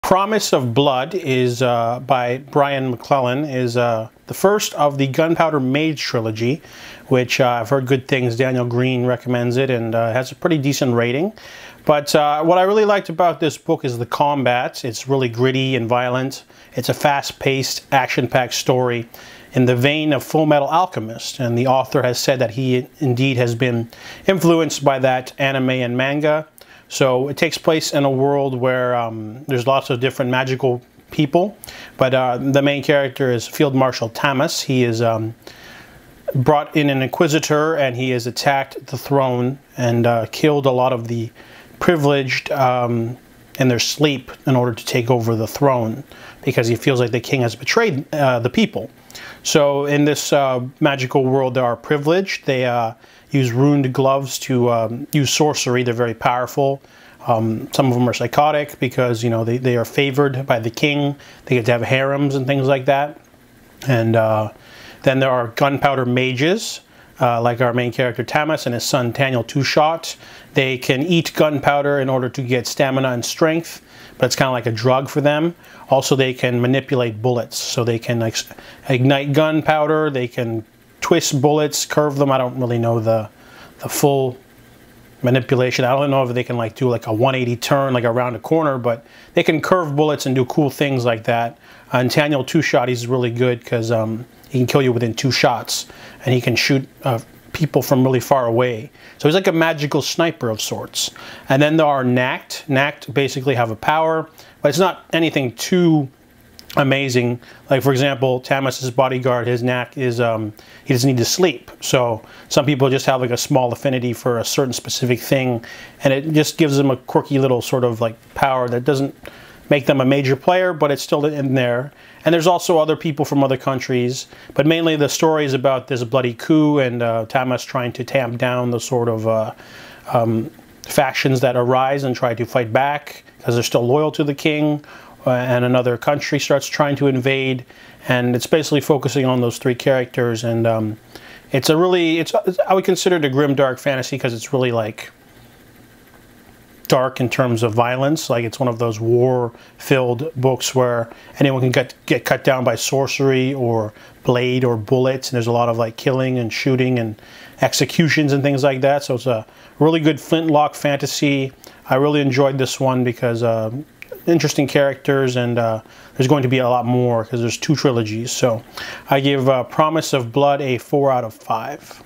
Promise of Blood is by Brian McClellan, is the first of the Gunpowder Mage trilogy, which I've heard good things. Daniel Green recommends it and has a pretty decent rating. But what I really liked about this book is the combat. It's really gritty and violent. It's a fast-paced, action-packed story in the vein of Full Metal Alchemist, and the author has said that he indeed has been influenced by that anime and manga. So it takes place in a world where there's lots of different magical people, but the main character is Field Marshal Tamas. He is brought in an Inquisitor, and he has attacked the throne and killed a lot of the privileged in their sleep in order to take over the throne, because he feels like the king has betrayed the people. So in this magical world, there are privileged. They use runed gloves to use sorcery. They're very powerful. Some of them are psychotic because, you know, they are favored by the king. They get to have harems and things like that. And then there are gunpowder mages, like our main character Tamas and his son Daniel Two-Shot. They can eat gunpowder in order to get stamina and strength, but it's kind of like a drug for them. Also, they can manipulate bullets, so they can like ignite gunpowder. They can twist bullets, curve them. I don't really know the full manipulation. I don't know if they can like do like a 180 turn, like around a corner, but they can curve bullets and do cool things like that. And Daniel Two-Shot, he's really good because he can kill you within 2 shots, and he can shoot people from really far away. So he's like a magical sniper of sorts. And then there are Nacht. Nacht basically have a power, but it's not anything too amazing. Like, for example, Tamas's bodyguard, his Nacht is he doesn't need to sleep. So some people just have like a small affinity for a certain specific thing, and it just gives them a quirky little sort of like power that doesn't make them a major player, but it's still in there. And there's also other people from other countries, but mainly the story is about this bloody coup and Tamas trying to tamp down the sort of factions that arise and try to fight back because they're still loyal to the king, and another country starts trying to invade, and it's basically focusing on those 3 characters. And it's a really, I would consider it a grim dark fantasy because it's really like dark in terms of violence. Like, it's one of those war-filled books where anyone can get cut down by sorcery or blade or bullets, and there's a lot of like killing and shooting and executions and things like that. So it's a really good flintlock fantasy. I really enjoyed this one because interesting characters, and there's going to be a lot more because there's 2 trilogies. So I give Promise of Blood a 4 out of 5.